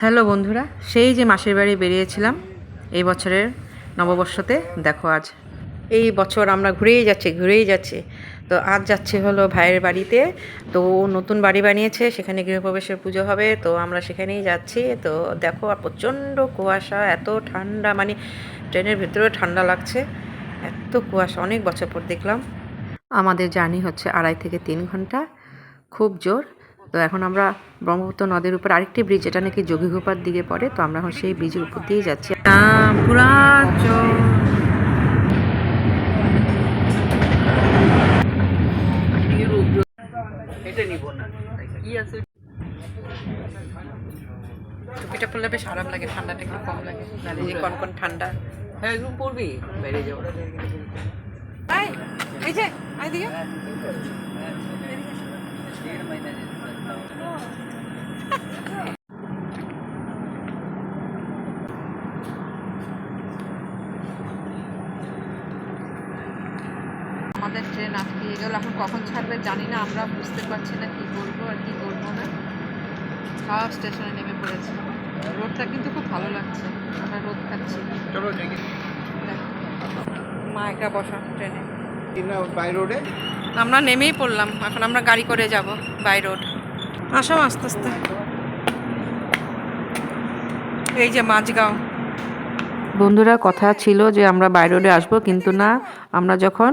Hello বন্ধুরা, সেই যে মাসির বাড়ি বেরিয়েছিলাম এই বছরের নববর্ষতে, দেখো আজ এই বছর আমরা ঘুরেই যাচ্ছি। তো আজ যাচ্ছি হলো ভাইয়ের বাড়িতে। তো ও নতুন বাড়ি বানিয়েছে, সেখানে গৃহপ্রবেশের পুজো হবে, তো আমরা সেখানেই যাচ্ছি। তো দেখো আর প্রচণ্ড কুয়াশা, এত ঠান্ডা, মানে ট্রেনের ভেতরেও ঠান্ডা লাগছে, এত কুয়াশা। অনেক বছর পর দেখলাম। আমাদের জার্নি হচ্ছে 2.5 থেকে 3 ঘন্টা, খুব জোর। তো এখন আমরা ব্রহ্মপুত্র নদের উপর আরেকটি ব্রিজ, যেটা নাকি যোগীঘোপার দিকে পড়ে, তো আমরা এখন সেই ব্রিজের উপর দিয়েই যাচ্ছি। টুপিটা পরলে বেশ আরাম লাগে, ঠান্ডাটা একটু কম লাগে, নাহলে যে কনকন ঠান্ডা। হ্যাঁ একদম পড়বি বেরিয়ে যাবো। এই যে এইদিকে আমাদের ট্রেন আটকে গেল, এখন কখন ছাড়বে জানি না, আমরা বুঝতে পারছি না কি করবো আর কি করবো না। সব স্টেশনে নেমে পড়েছে। রোডটা কিন্তু খুব ভালো লাগছে, আমরা রোদ খাচ্ছি। মা একা বসা ট্রেনে, বাই রোডে আমরা নেমেই পড়লাম। এখন আমরা গাড়ি করে যাব বাই রোড। আসো আস্তে আস্তে। এই যে মাঝগাঁও। বন্ধুরা, কথা ছিল যে আমরা বাই রোডে আসবো, কিন্তু না, আমরা যখন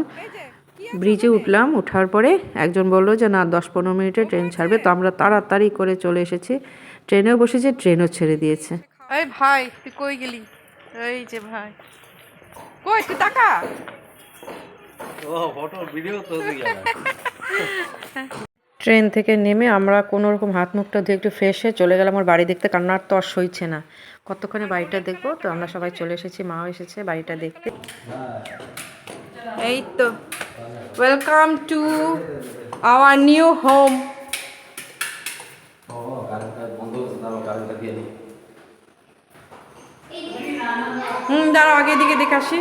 ব্রিজে উঠলাম, ওঠার পরে একজন বললো যে না, 10-15 মিনিটে ট্রেন ছাড়বে। তো আমরা তাড়াতাড়ি করে চলে এসেছি, ট্রেনেও বসেছি, ট্রেনও ছেড়ে দিয়েছে। এই ভাই, তুই কই গেলি? এই যে ভাই, কই তুই? টাকা ট্রেন থেকে নেমে আমরা কোনো রকম হাত মুখটা ধুয়ে একটু ফ্রেশ হয়ে চলে গেলাম আমার বাড়ি দেখতে, কারণ আর তো আর সইছে না, কতক্ষণে বাড়িটা দেখবো। তো আমরা সবাই চলে এসেছি, মাও এসেছে বাড়িটা দেখতে। এই তো, welcome to our new home. দাঁড়াও, আগে দিকে দেখে আসি।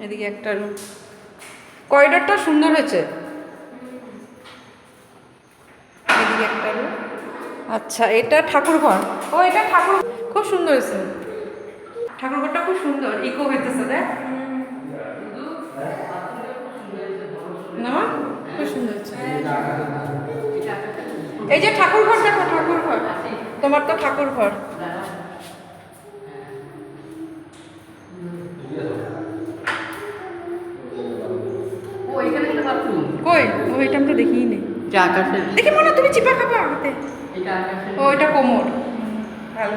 এদিকে একটা রুম, করিডোরটা সুন্দর হয়েছে। এদিকে একটা রুম। আচ্ছা, এটা ঠাকুর ঘর। ও, এটা ঠাকুর, খুব সুন্দর হয়েছে। ঠাকুর ঘরটা খুব সুন্দর, ইকো হইতেছে, দেখ না মা, খুব সুন্দর হয়েছে। এই যে ঠাকুর ঘর, দেখো ঠাকুর ঘর, তোমার তো ঠাকুর ঘর। কই ওইটা আমরা দেখিই নেই, দেখি মনে তুমি চিপা খাবা হাতে। ও, এটা কোমর। ভালো,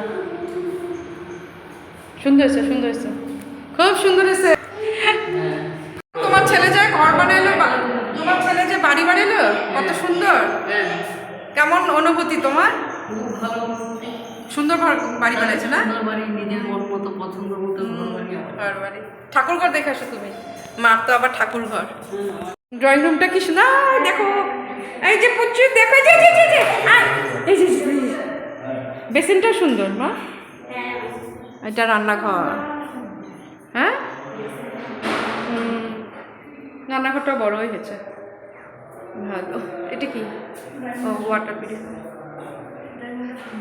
সুন্দর হয়েছে, সুন্দর হয়েছে, খুব সুন্দর হয়েছে। তোমার ছেলে যে ঘর বানাইলো, তোমার ছেলে যে বাড়ি বানাইলো, কত সুন্দর। কেমন অনুভূতি তোমার? সুন্দর ঘর বাড়ি বানাইছে না? নিজের মন মতো পছন্দ মতো ঘর বাড়ি, ঠাকুর ঘর দেখে আসো তুমি। মার তো আবার ঠাকুর ঘর। ড্রয়িং রুমটা কি সুন্দর, দেখো। এই যে পুচু, দেখো, এই যে বেসিনটা সুন্দর মা। এটা রান্নাঘর। হ্যাঁ, রান্নাঘরটা বড়ই হয়েছে, ভালো। এটা কি? ও, ওয়াটার পিউরিফায়ার।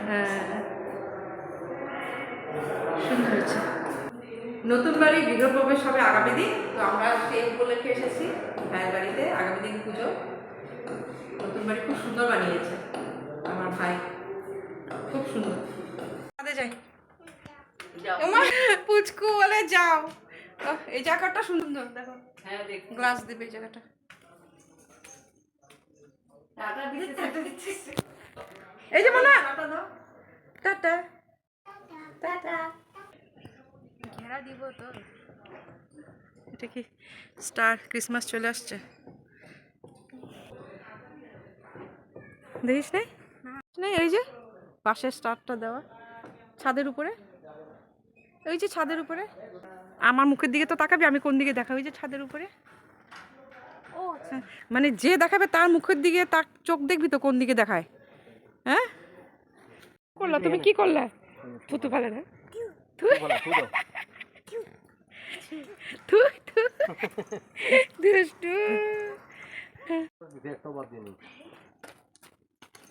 হ্যাঁ, সুন্দর হয়েছে। নতুন বাড়ি গৃহপ্রবেশ হবে আগামী দিন, তো আমরা সেই উপলক্ষে এসেছি ভাইয়ের বাড়িতে। আগামী দিন পুজো। নতুন বাড়ি খুব সুন্দর বানিয়েছে আমার ভাই, খুব সুন্দর। যাই, পুচকু বলে যাও। এই জায়গাটা সুন্দর, দেখো, গ্লাস দেবে এই জায়গাটা। এই যে মনে, টাটা টাটা। ঘেরা দিব তো। এটা কি স্টার? ক্রিসমাস চলে আসছে, দেখিস নাই? এই যে পাশে স্টারটা দেওয়া, ছাদের উপরে, ওই যে ছাদের উপরে। আমার মুখের দিকে তো তাকাবি, আমি কোন দিকে দেখাবো? ওই যে ছাদের উপরে। ও মানে যে দেখাবে তার মুখের দিকে, তার চোখ দেখবি তো কোন দিকে দেখায়। হ্যাঁ, করলা তুমি, কি করলা? থুতু ফেলে না। থু, থু। দুষ্টু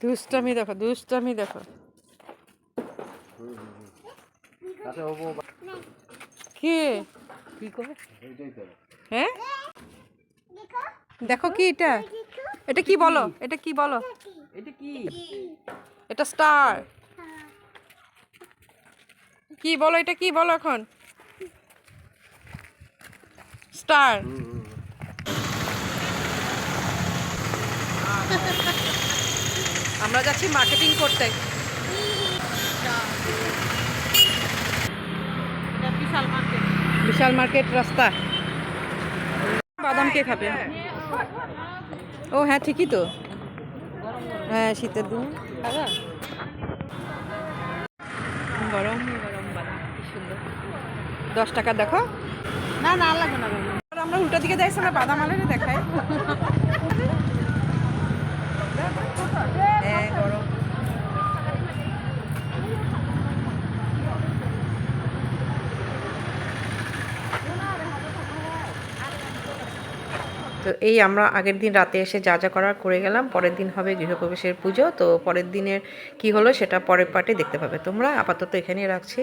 দুষ্টামি দেখো, দুষ্টামি দেখো। কি হ্যাঁ দেখো কি এটা, এটা কি বলো, এটা কি বলো, এটা কি? এটা স্টার। কি বলো, এটা কি বলো এখন? স্টার। আমরা যাচ্ছি মার্কেটিং করতে। বিশাল মার্কেট। বিশাল মার্কেট রাস্তা। বাদাম কে খাবে? ও হ্যাঁ ঠিকই তো, হ্যাঁ শীতের দিন খাবা। গরম গরম বাদাম কি সুন্দর। 10 টাকা দেখো। না না লাগবে না। আমরা উল্টো দিকে যাইছি, আমরা বাদাম আলারে দেখাই। হ্যাঁ গরম। তো এই আমরা আগের দিন রাতে এসে যা যা করার করে গেলাম। পরের দিন হবে গৃহপ্রবেশের পুজো। তো পরের দিনের কি হলো সেটা পরের পার্টে দেখতে পাবে তোমরা। আপাতত এখানেই রাখছি।